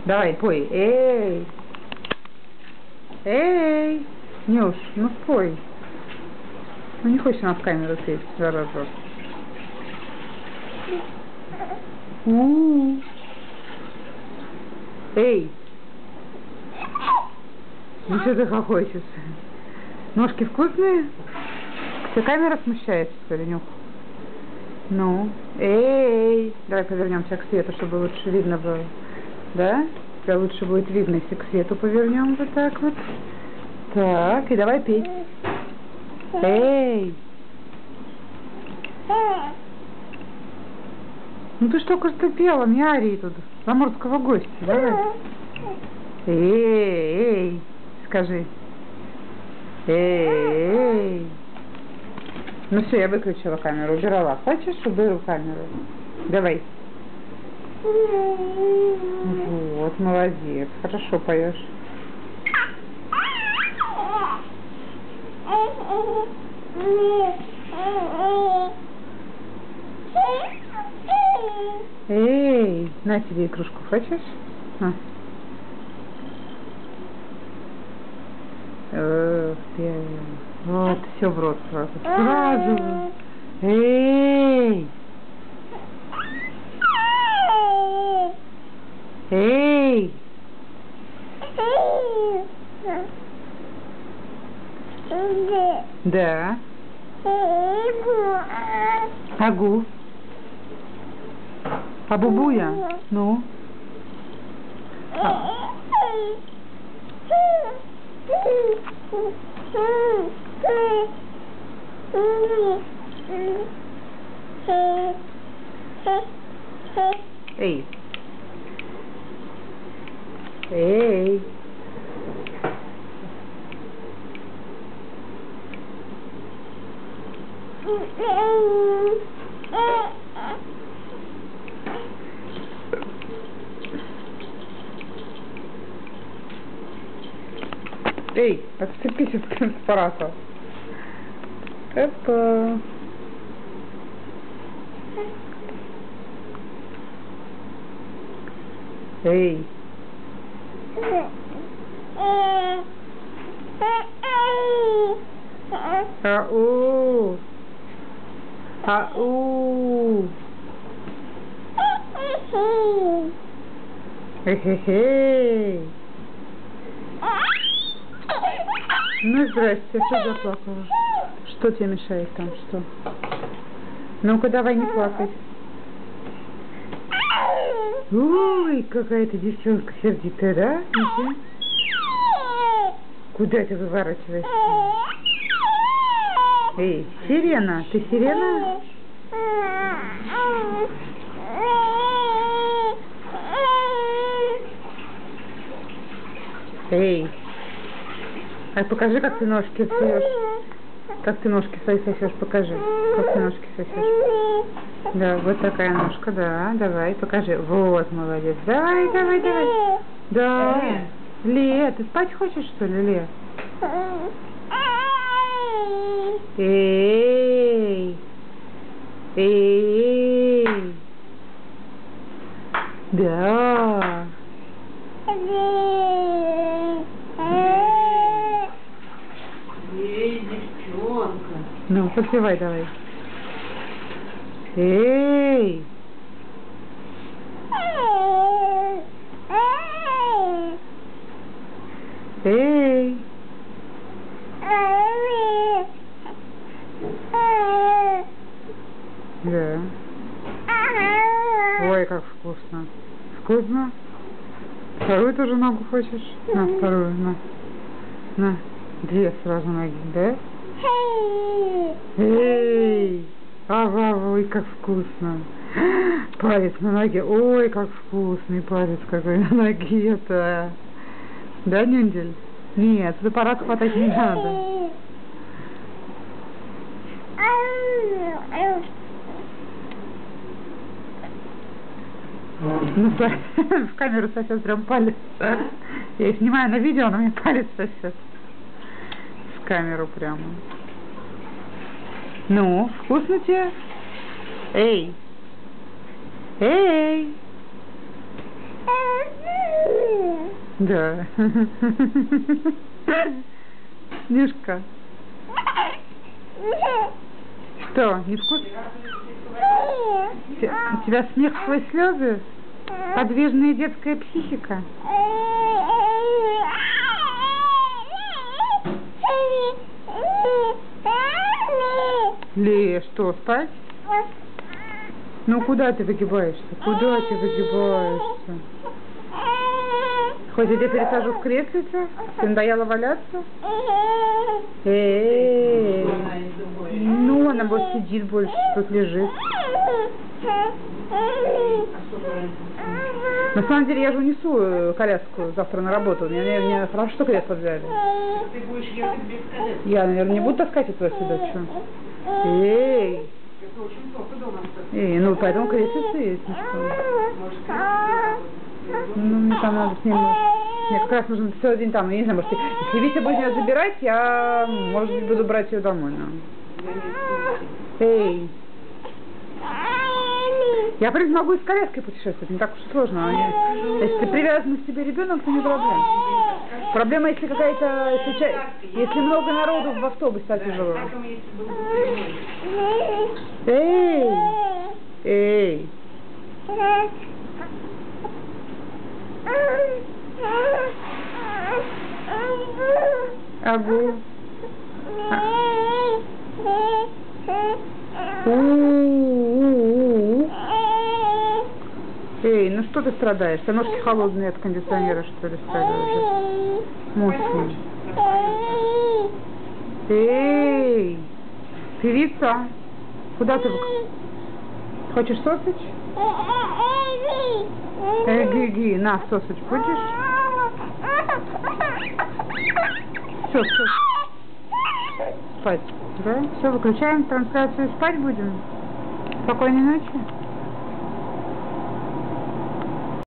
Давай, пой. Эй! Эй! Нюш, ну спой. Ну не хочешь она в камеру петь, зараза. Эй! Ну что ты хохочешь? Ножки вкусные? Тебя камера смущает, что ли, Нюх? Ну, эй! Давай повернемся к свету, чтобы лучше видно было. Да? Тебя лучше будет видно, если к свету повернем вот так вот. Так, и давай петь. Эй! Ну ты ж только что пела, не ори тут, заморского гостя, давай. Эй, скажи. Эй. Ну все, я выключила камеру, убирала. Хочешь, уберу камеру? Давай. Вот, молодец, хорошо поешь. Эй, на тебе игрушку, хочешь? На. Эх ты. Вот, все в рот сразу. Сразу. Эй! Эй! Да. Агу. А бубуя? Ну? Эй. Эй. Эй, отцепись от аппарата. Опа. Эй. Ау. Ау. Хе-хе-хе. Ну, здрасте, что заплакала? Что тебе мешает там, что? Ну-ка, давай не плакать. Ой, какая ты девчонка сердитая, да? Иди. Куда ты выворачиваешься? Эй, сирена, ты сирена? Эй, а покажи, как ты ножки сосешь. Как ты ножки свои сосешь, покажи. Как ты ножки сосешь. Да, вот такая ножка, да, давай, покажи. Вот, молодец. Давай, давай, давай. Да. Ле, ты спать хочешь, что ли, Ле? Эй. Эй. Да. Эй, девчонка. Ну, подпевай давай. Эй. Эй. Да. Ой, как вкусно. Вкусно? Вторую тоже ногу хочешь? На, вторую, на. На. Две сразу ноги, да? Эй! Ой, как вкусно. Палец на ноге. Ой, как вкусный палец какой на ноге-то. Да, Нюндель? Нет, за аппарат хватать не надо. Ну, в камеру сосет прям палец. Я снимаю на видео, но мне палец сосет. В камеру прямо. Ну, вкусно тебе? Эй! Эй! Да. Нюшка. Что, невкусно? У тебя смех, твои слезы? Подвижная детская психика. Ле, что, спать? Ну куда ты выгибаешься? Куда ты выгибаешься? Хоть я тебя пересажу в креслице? Тебе надоело валяться? Эй, ну она вот сидит больше, тут лежит. На самом деле я же унесу коляску завтра на работу. Мне хорошо, что кресло взяли. Ты будешь ехать без коляски. Я, наверное, не буду таскать это сюда, что? Эй! Это очень плохо дома. Эй, ну поэтому креслица есть, ну что? Может, кресло? Ну, мне там надо с ним... Мне как раз нужно целый день там, я не знаю, может, если Витя будет меня забирать, я, может быть, буду брать ее домой, но... Эй! Я, в принципе, могу и с коляской путешествовать, не так уж и сложно. Если ты привязан к тебе ребенок, то не проблема. Проблема, если какая-то... Если много народу в автобусе, так тяжело. Эй! Эй! Агу. Эй, ну что ты страдаешь? Ты ножки холодные от кондиционера, что ли, стали уже? Мощные. Эй! Певица! Куда ты? Хочешь сосыч? Ги-ги, на, сосыч будешь? Все. Спать. Да? Все, выключаем трансляцию, спать будем. Спокойной ночи.